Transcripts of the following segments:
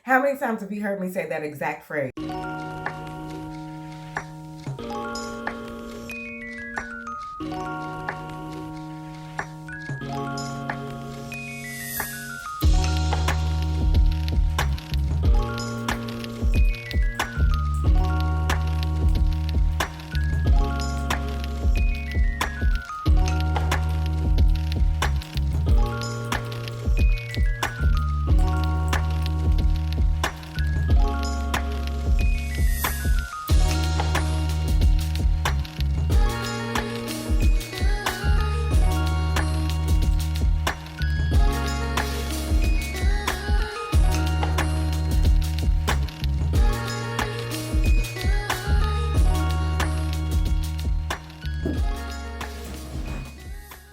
How many times have you heard me say that exact phrase?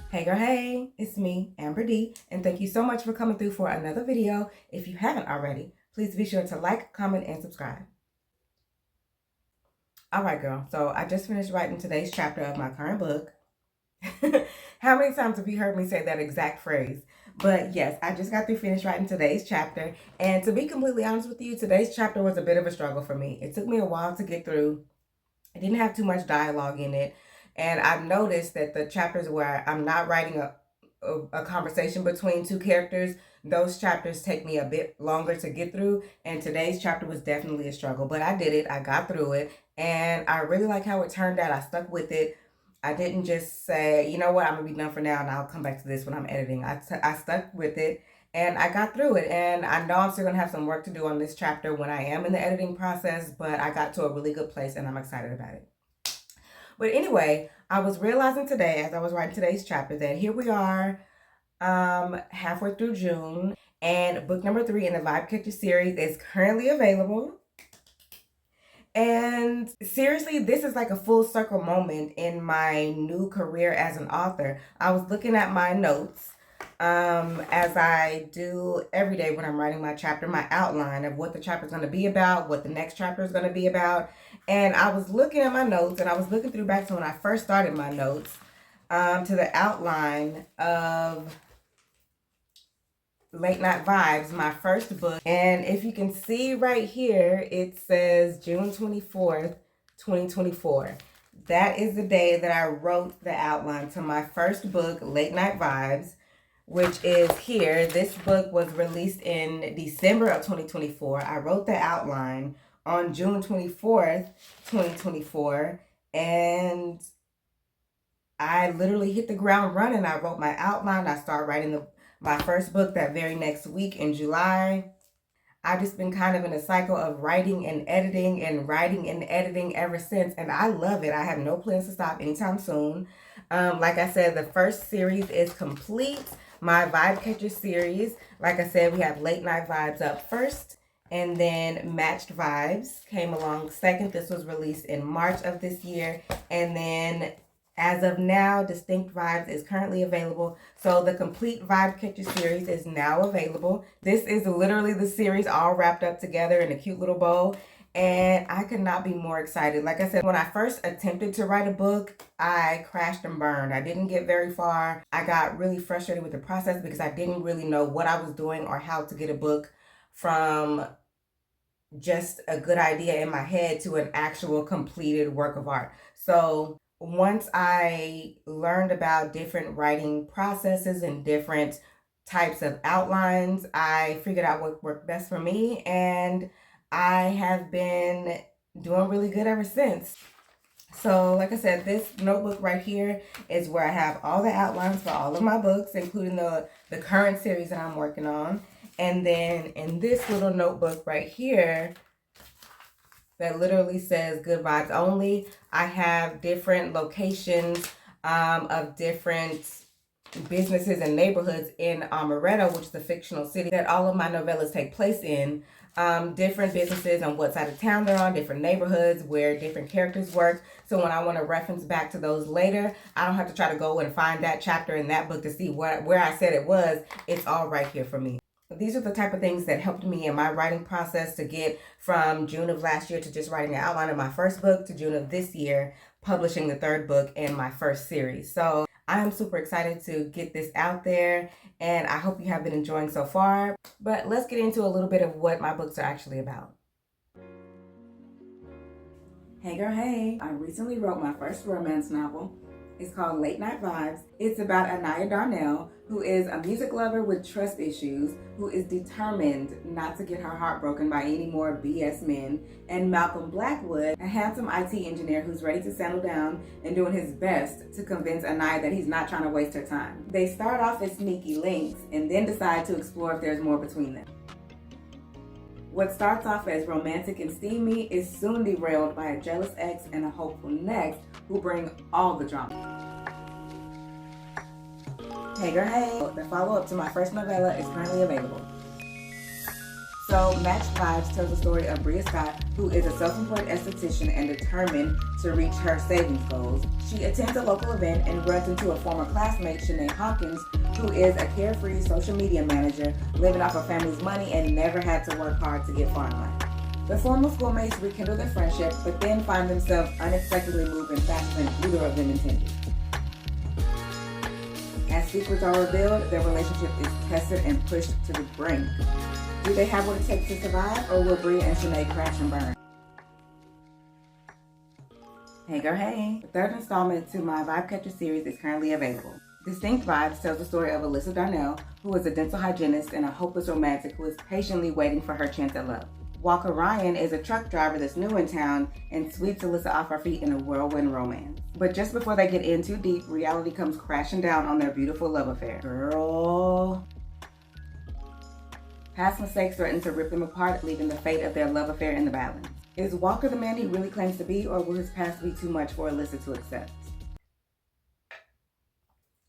Hey girl, hey, it's me, Amber D, and thank you so much for coming through for another video. If you haven't already, please be sure to like, comment, and subscribe. All right, girl, so I just finished writing today's chapter of my current book. How many times have you heard me say that exact phrase? But yes, I just got through finished writing today's chapter, and to be completely honest with you, today's chapter was a bit of a struggle for me. It took me a while to get through. I didn't have too much dialogue in it. And I've noticed that the chapters where I'm not writing a conversation between two characters, those chapters take me a bit longer to get through. And today's chapter was definitely a struggle, but I did it. I got through it. And I really like how it turned out. I stuck with it. I didn't just say, you know what, I'm going to be done for now and I'll come back to this when I'm editing. I stuck with it. And I got through it, and I know I'm still going to have some work to do on this chapter when I am in the editing process, but I got to a really good place, and I'm excited about it. But anyway, I was realizing today, as I was writing today's chapter, that here we are, halfway through June, and book number 3 in the Vibe Catcher series is currently available. And seriously, this is like a full circle moment in my new career as an author. I was looking at my notes, as I do every day when I'm writing my chapter, my outline of what the chapter is going to be about, what the next chapter is going to be about. And I was looking at my notes, and I was looking through back to when I first started my notes, to the outline of Late Night Vibes, my first book. And if you can see right here, it says June 24th, 2024. That is the day that I wrote the outline to my first book, Late Night Vibes, which is here. This book was released in December of 2024. I wrote the outline on June 24th, 2024, and I literally hit the ground running. I wrote my outline. I started writing my first book that very next week in July. I've just been kind of in a cycle of writing and editing and writing and editing ever since, and I love it. I have no plans to stop anytime soon. Like I said, the first series is complete. My Vibe Catcher series, like I said, we have Late Night Vibes up first, and then Matched Vibes came along second. This was released in March of this year, and then as of now, Distinct Vibes is currently available. So the complete Vibe Catcher series is now available. This is literally the series all wrapped up together in a cute little bow. And I could not be more excited. Like I said, when I first attempted to write a book, I crashed and burned. I didn't get very far. I got really frustrated with the process because I didn't really know what I was doing or how to get a book from just a good idea in my head to an actual completed work of art. So once I learned about different writing processes and different types of outlines, I figured out what worked best for me, and I have been doing really good ever since. So like I said, this notebook right here is where I have all the outlines for all of my books, including the current series that I'm working on. And then in this little notebook right here, that literally says Good Vibes Only, I have different locations of different businesses and neighborhoods in Amaretto, which is the fictional city that all of my novellas take place in. Different businesses on what side of town they're on, different neighborhoods where different characters work. So when I want to reference back to those later, I don't have to try to go and find that chapter in that book to see where I said it was. It's all right here for me. These are the type of things that helped me in my writing process to get from June of last year to just writing an outline of my first book to June of this year, publishing the third book in my first series. So I am super excited to get this out there, and I hope you have been enjoying so far. But let's get into a little bit of what my books are actually about. Hey girl, hey! I recently wrote my first romance novel. It's called Late Night Vibes. It's about Anaya Darnell, who is a music lover with trust issues, who is determined not to get her heart broken by any more BS men, and Malcolm Blackwood, a handsome IT engineer who's ready to settle down and doing his best to convince Anaya that he's not trying to waste her time. They start off as sneaky links and then decide to explore if there's more between them. What starts off as romantic and steamy is soon derailed by a jealous ex and a hopeful next who bring all the drama. Hey girl, hey! The follow-up to my first novella is currently available. So, Match Vibes tells the story of Bria Scott, who is a self-employed esthetician and determined to reach her savings goals. She attends a local event and runs into a former classmate, Shanae Hawkins, who is a carefree social media manager living off her family's money and never had to work hard to get far in life. The former schoolmates rekindle their friendship, but then find themselves unexpectedly moving faster than either of them intended. As secrets are revealed, their relationship is tested and pushed to the brink. Do they have what it takes to survive, or will Bria and Shanae crash and burn? Hey girl, hey! The third installment to my Vibe Catcher series is currently available. Distinct Vibes tells the story of Alyssa Darnell, who is a dental hygienist and a hopeless romantic who is patiently waiting for her chance at love. Walker Ryan is a truck driver that's new in town and sweeps Alyssa off her feet in a whirlwind romance. But just before they get in too deep, reality comes crashing down on their beautiful love affair. Girl. Past mistakes threaten to rip them apart, leaving the fate of their love affair in the balance. Is Walker the man he really claims to be, or will his past be too much for Alyssa to accept?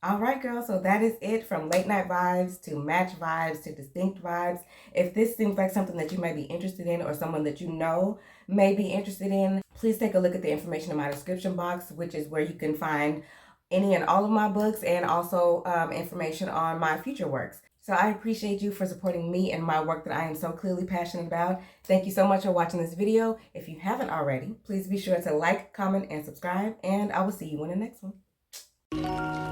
Alright girl, so that is it from Late Night Vibes to Match Vibes to Distinct Vibes. If this seems like something that you might be interested in or someone that you know may be interested in, please take a look at the information in my description box, which is where you can find any and all of my books and also information on my future works. So I appreciate you for supporting me and my work that I am so clearly passionate about. Thank you so much for watching this video. If you haven't already, please be sure to like, comment, and subscribe, and I will see you in the next one.